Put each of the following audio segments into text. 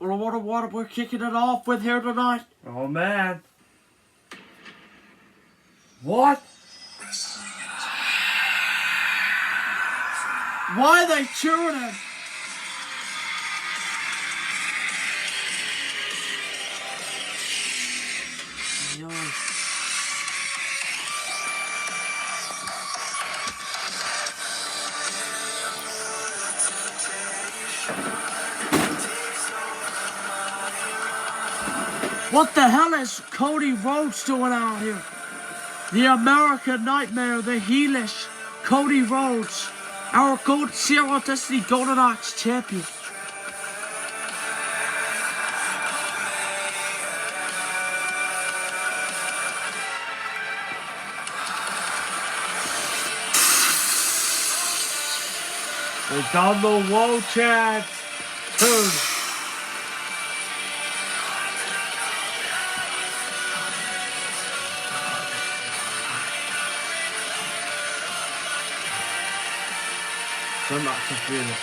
Well, I wonder what we're kicking it off with here tonight. Oh, man. What? Why are they cheering him? What the hell is Cody Rhodes doing out here? The American Nightmare, the heelish Cody Rhodes, our Zero Destiny Golden Axe champion. It's on the wall, chat. Boom. I'm not so feeling it.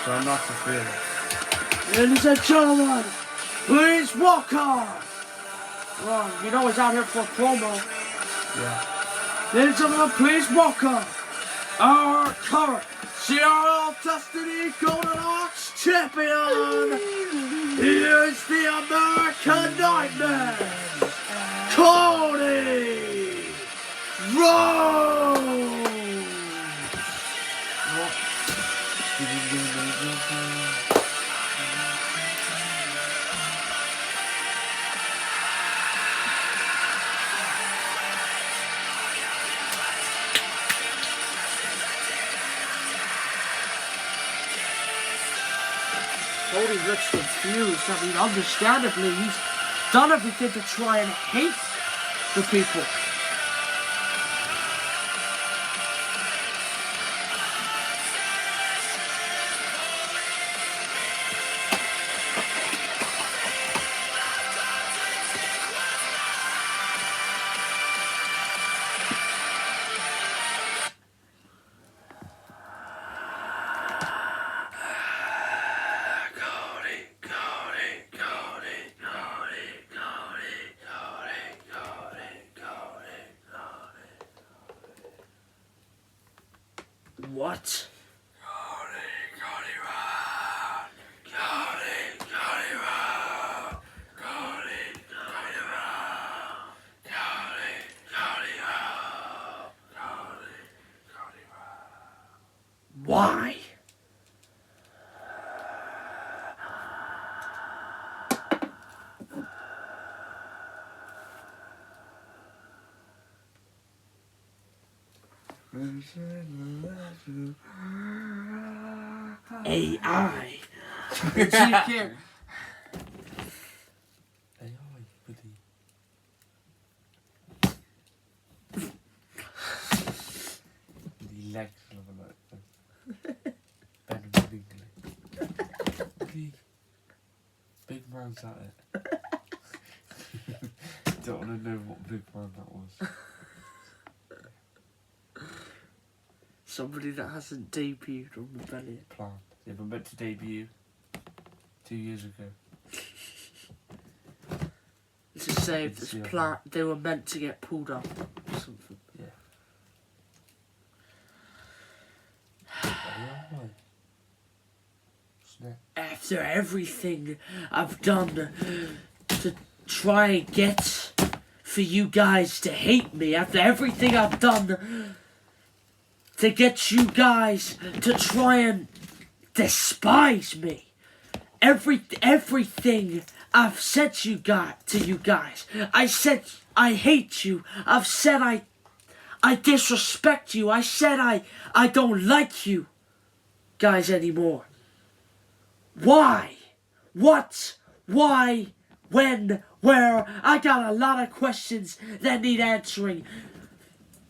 So I'm not so feeling. Ladies and gentlemen, please welcome. Well, you know he's out here for a promo. Yeah. Ladies and gentlemen, please welcome our current Zero Destiny Golden Axe champion. He is the American Nightmare, Cody Rhodes. Cody looks confused. I mean, understandably, he's done everything to try and hate the people. What? Why? AI. GQ. Big man's at it. Don't want to know what big man that was. Somebody that hasn't debuted on Rebellion. Plan. They were meant to debut 2 years ago. It's a save this plan. They were meant to get pulled up or something. Yeah. After everything I've done to try and get for you guys to hate me, after everything I've done to get you guys to try and despise me, everything I've said to you guys, I said I hate you, I've said I disrespect you, I said I don't like you guys anymore. Why? What? Why? When? Where? I got a lot of questions that need answering.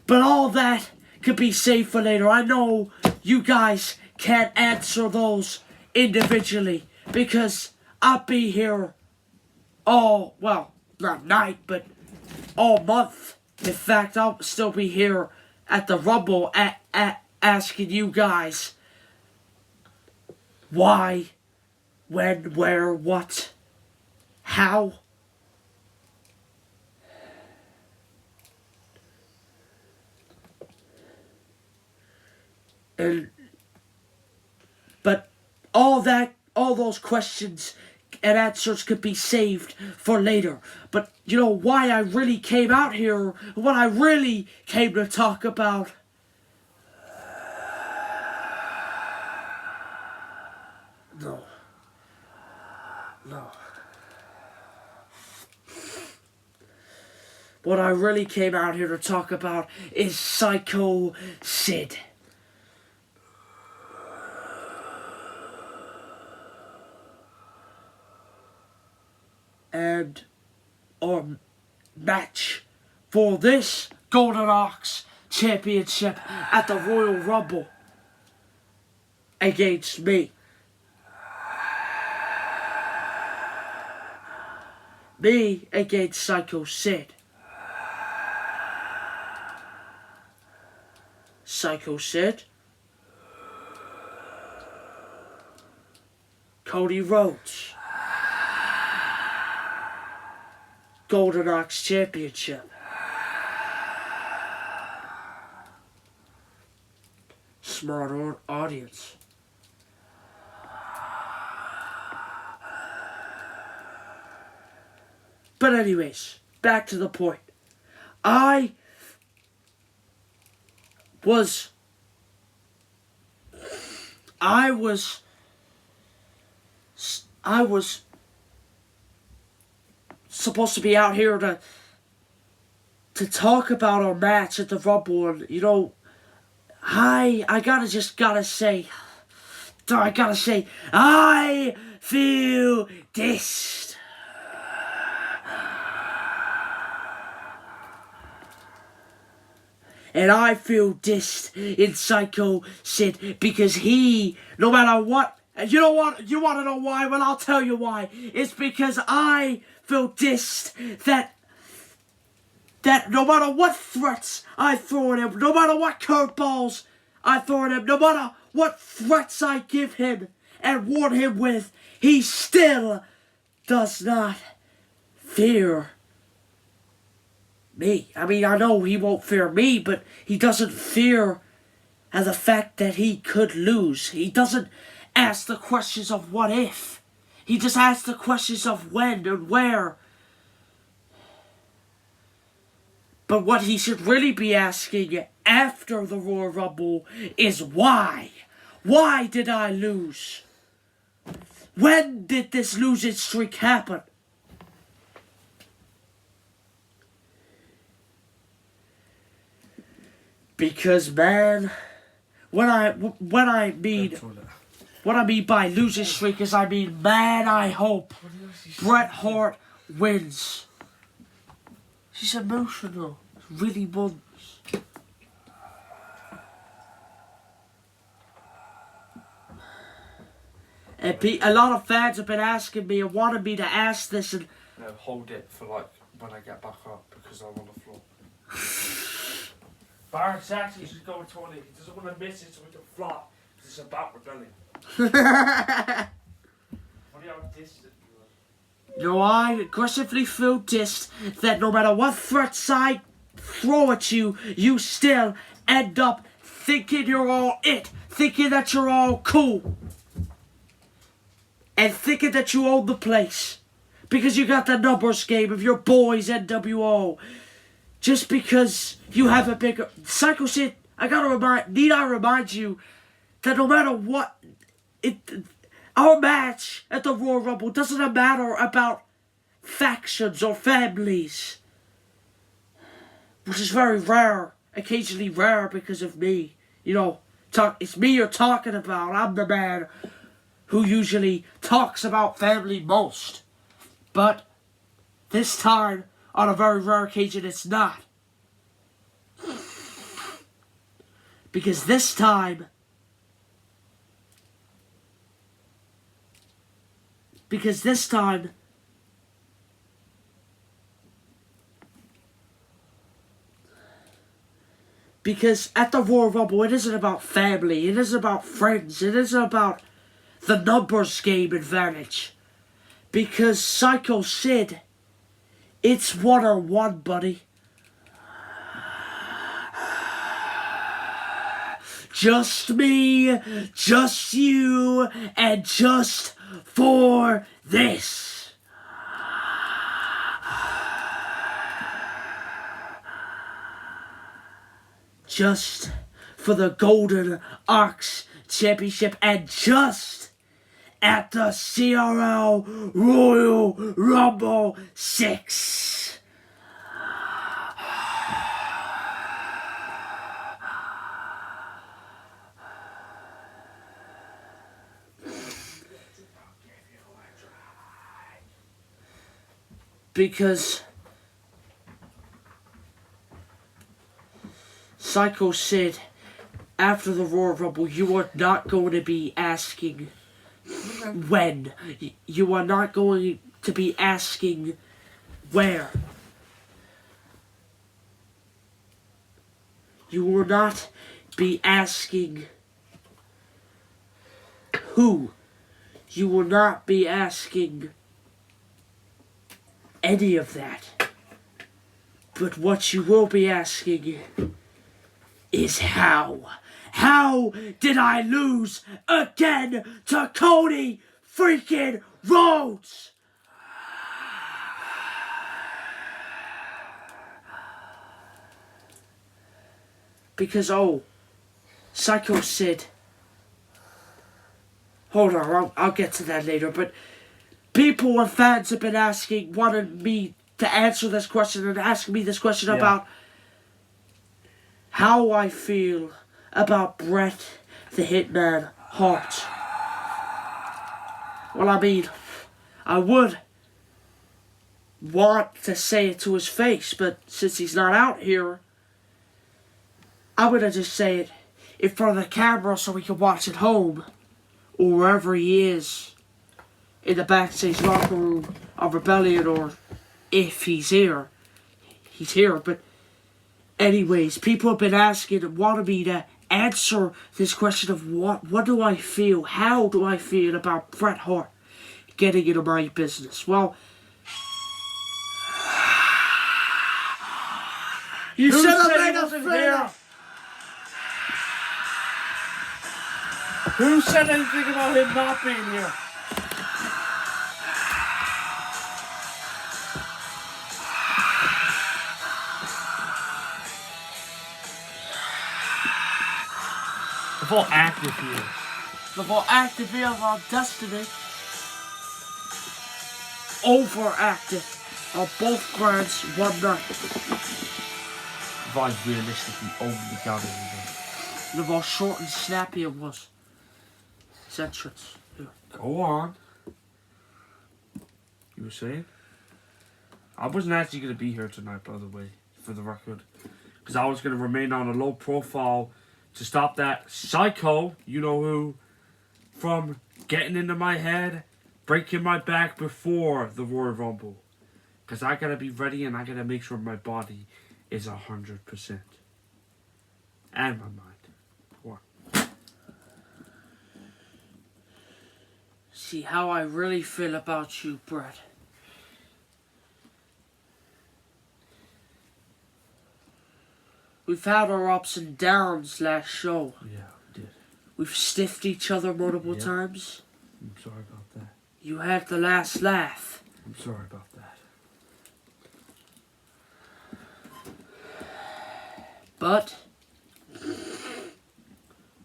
But all that could be saved for later. I know you guys can't answer those individually. because I'll be here all, well, not night, but all month. In fact, I'll still be here at the Rumble asking you guys why, when, where, what, how. But all those questions and answers could be saved for later. But you know why I really came out here, what I really came to talk about? No. What I really came out here to talk about is Psycho Sid. And our match for this Golden Ox Championship at the Royal Rumble against me. Me against Psycho Sid. Psycho Sid. Cody Rhodes. Golden Ox Championship. Smart audience. But anyways, back to the point. I was supposed to be out here to talk about our match at the Rumble, and you know, I gotta say, I feel dissed. And I feel dissed in Psycho Sid because he, no matter what, you know what, you want to know why? Well, I'll tell you why. It's because I feel dissed that no matter what threats I throw at him, no matter what curveballs I throw at him, no matter what threats I give him and warn him with, he still does not fear me. I mean, I know he won't fear me, but he doesn't fear the fact that he could lose. He doesn't ask the questions of what if. He just asks the questions of when and where. But what he should really be asking after the Royal Rumble is why? Why did I lose? When did this losing streak happen? Because, man, what I mean by losing streak is, I mean, man, I hope Bret Hart wins. She's emotional. Really wants. And a lot of fans have been asking me and wanted me to ask this, and no, hold it for like when I get back up because I'm on the floor. Barrett's actually should go to the toilet. He doesn't want to miss it so we can flop. Because it's about rebellion. What do you have dissed? No, I aggressively feel dissed that no matter what threats I throw at you, you still end up thinking you're all it. Thinking that you're all cool. And thinking that you own the place. Because you got the numbers game of your boys NWO. Just because you have a bigger... Psycho Sid, need I remind you that no matter what, our match at the Royal Rumble doesn't matter about factions or families. Which is very rare, occasionally rare because of me. You know, it's me you're talking about. I'm the man who usually talks about family most. But this time, on a very rare occasion, it's not. Because this time, Because this time, because at the Royal Rumble, it isn't about family, it isn't about friends, it isn't about the numbers game advantage. Because Psycho Sid, it's one-on-one, buddy. Just me, just you, and just for this. Just for the Golden Ox Championship, and just at the CRL Royal Rumble 6. Because Psycho Sid, after the Royal Rumble, you are not going to be asking when. You are not going to be asking where. You will not be asking who. You will not be asking any of that. But what you will be asking is how. How did I lose again to Cody freaking Rhodes? Because, Psycho Sid. Hold on, I'll get to that later, but people and fans have been wanting me to answer this question and asking me this question about how I feel about Bret the Hitman Hart. Well, I mean, I would want to say it to his face, but since he's not out here, I'm gonna just say it in front of the camera so we can watch at home, or wherever he is, in the backstage locker room of Rebellion, or if he's here. He's here, but anyways, people have been asking and wanting me to answer this question of what do I feel, how do I feel about Bret Hart getting into my business. Well, you Who said said I he made a wasn't friend. here? Who said anything about him not being here? The full active here. The more active here on Destiny. Overactive on both brands one night. If I realistically only got it. The more short and snappy it was. His entrance. Yeah. Go on. You were saying? I wasn't actually going to be here tonight, by the way, for the record. Because I was going to remain on a low profile to stop that psycho, you know who, from getting into my head, breaking my back before the Royal Rumble. Because I got to be ready and I got to make sure my body is 100%. And my mind. What? See how I really feel about you, Bret. We've had our ups and downs last show. Yeah, we did. We've stiffed each other multiple times. I'm sorry about that. You had the last laugh. I'm sorry about that. But,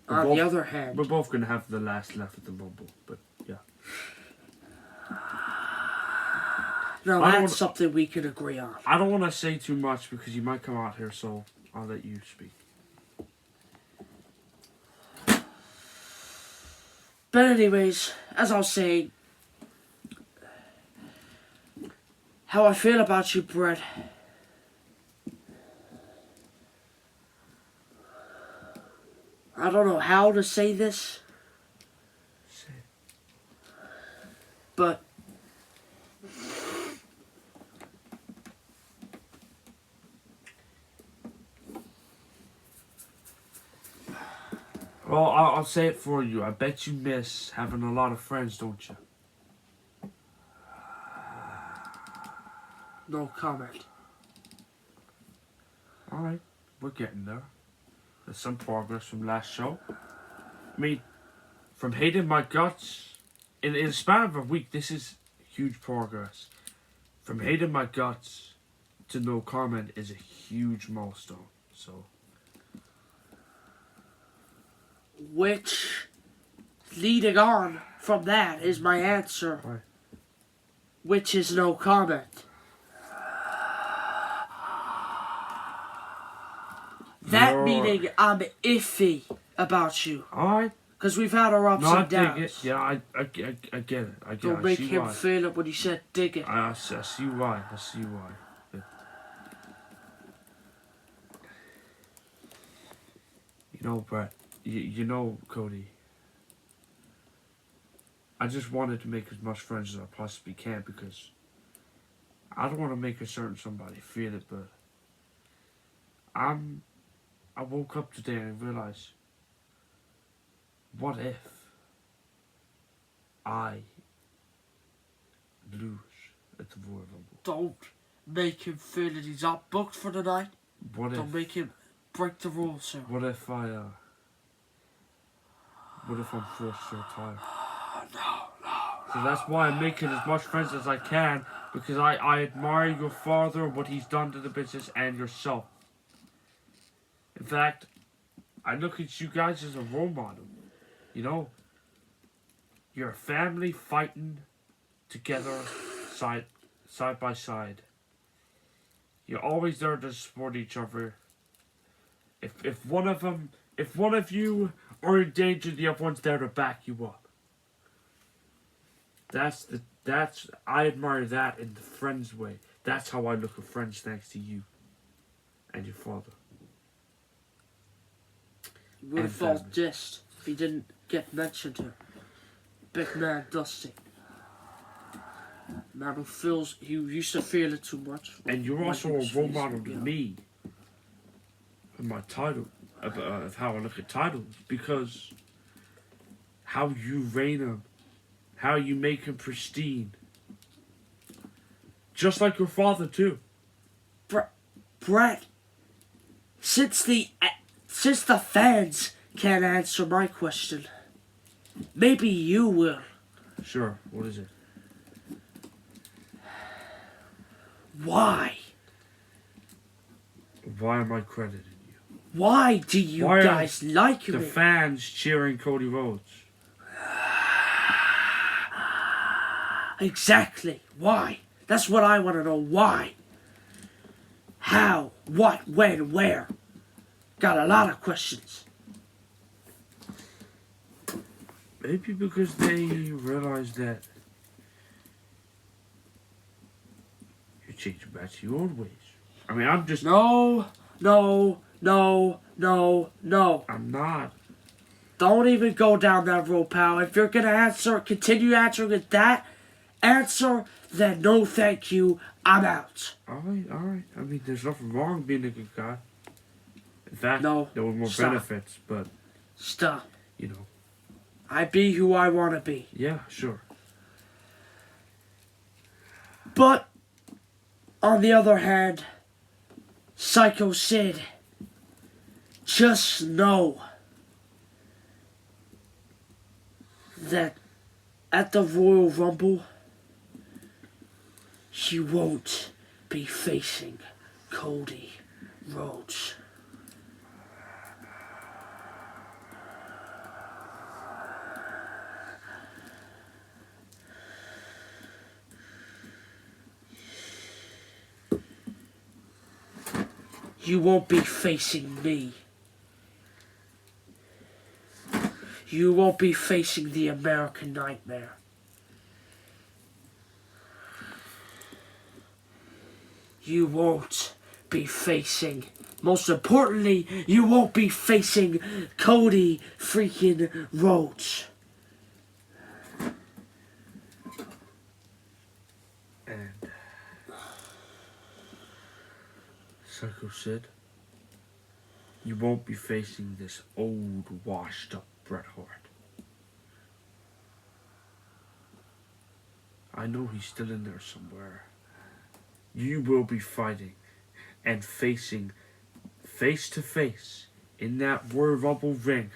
on the other hand, we're both going to have the last laugh at the Rumble, but yeah. no, that's something we can agree on. I don't want to say too much because you might come out here, so I'll let you speak. But anyways, as I was saying, how I feel about you, Bret. I don't know how to say this, but I'll say it for you. I bet you miss having a lot of friends, don't you? No comment. Alright, we're getting there. There's some progress from last show. I mean, from hating my guts, in the span of a week, this is huge progress. From hating my guts to no comment is a huge milestone. So, Which, leading on from that, is my answer. Right. Which is no comment. That meaning I'm iffy about you. Alright. Because we've had our ups No, I and dig downs. it. Yeah, I get it. I get it. Don't I make see him why. feel it when he said dig it. I see why. I see why. But, you know, Brett. You know, Cody. I just wanted to make as much friends as I possibly can because I don't want to make a certain somebody feel it, but I woke up today and realized, what if I lose at the Royal Rumble? Don't make him feel that he's not booked for the night. What Don't if? make him break the rules, sir. What if I'm forced to retire? So that's why I'm making as much friends as I can, because I admire your father and what he's done to the business and yourself. In fact, I look at you guys as a role model. You know, you're a family fighting together, side by side. You're always there to support each other. If one of you are in danger, the other one's there to back you up. I admire that in the friends way. That's how I look at friends, thanks to you and your father. You would have felt just if he didn't get mentioned here. Big man Dusty. Man who used to feel it too much. And you're also a role model to me. Of my title, of how I look at titles, because how you reign them, how you make them pristine. Just like your father too. Brett, since the fans can't answer my question, maybe you will. Sure, what is it? Why? Why am I credited? Why do you guys like me? The fans cheering Cody Rhodes. Exactly. Why? That's what I want to know. Why? How? What? When? Where? Got a lot of questions. Maybe because they realize that you're changing back to your old ways. I mean, I'm just... No. I'm not. Don't even go down that road, pal. If you're going to continue answering it that answer, then no thank you. I'm out. Alright. I mean, there's nothing wrong being a good guy. In fact, No, there were more stop. benefits, but... Stop. You know. I be who I want to be. Yeah, sure. But, on the other hand, Psycho Sid, just know that at the Royal Rumble, you won't be facing Cody Rhodes. You won't be facing me. You won't be facing the American Nightmare. You won't be facing, most importantly, you won't be facing Cody freaking Rhodes. And Psycho Sid, you won't be facing this old, washed up Bret Hart. I know he's still in there somewhere. You will be fighting and facing face to face in that Royal Rumble ring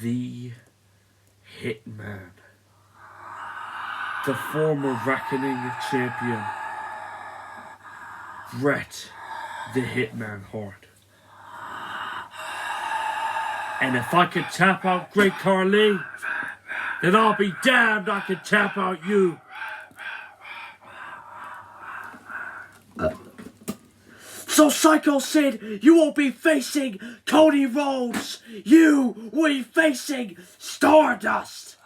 the Hitman, the former Reckoning champion, Bret the Hitman Hart. And if I can tap out Great Carly, then I'll be damned I can tap out you. So Psycho Sid, you will be facing Cody Rhodes. You will be facing Stardust.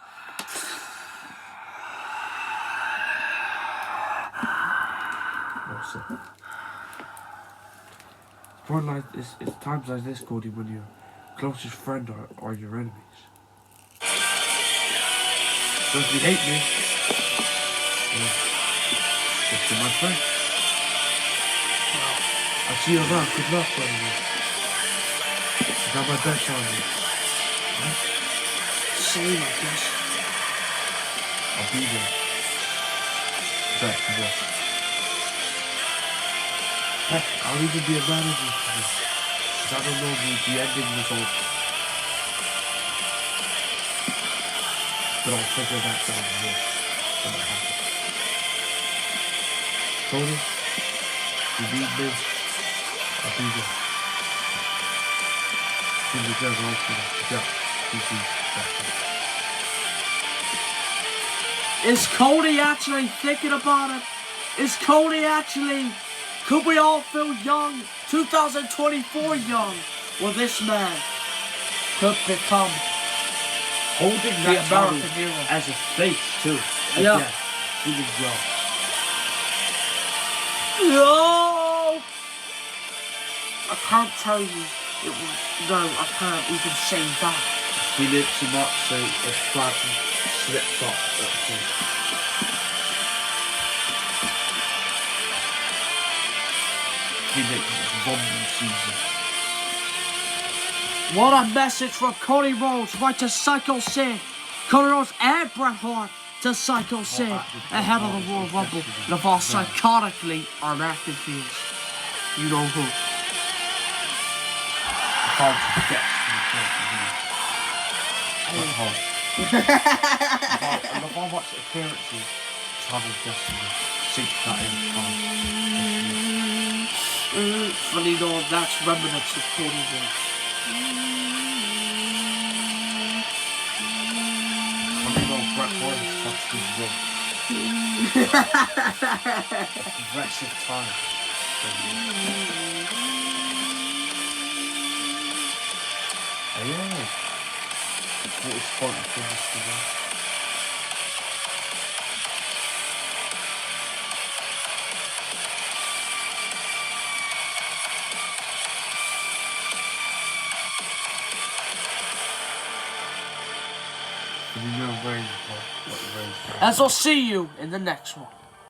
It's times like this, Cody, when your closest friend are your enemies. So if you hate me, well, you're my friend. I'll see you around. Good luck, buddy. I got my best on you. Right? Same, I guess. I'll be there. Bet, you will. Heck, I'll even be a manager for you. Because I don't know the ending result. But I'll figure that down when it happens. Tony, you need me, I'll be there. Give me the rope for you. Yeah, Is Cody actually thinking about it? Is Cody actually... Could we all feel young? 2024 young. Well, this man could become holding the that American title hero. as a face too. Yeah. Feeling well. No! I can't tell you. It was, no, I can't even say that. He literally might say a flatten slips off. Season. What a message from Cody Rhodes right to Psycho Sid. Cody Rhodes and Bret Hart to Psycho Sid ahead of the Royal Rumble. The ball psychotically on active views. You know who. Hard to get. I love how much appearances Travel Destiny sink that in. Funny though, that's remnants of Cody Rhodes. Funny though, Bret Hart has touched his rug. Aggressive time. Yeah. What is fun for this today? As I'll see you in the next one.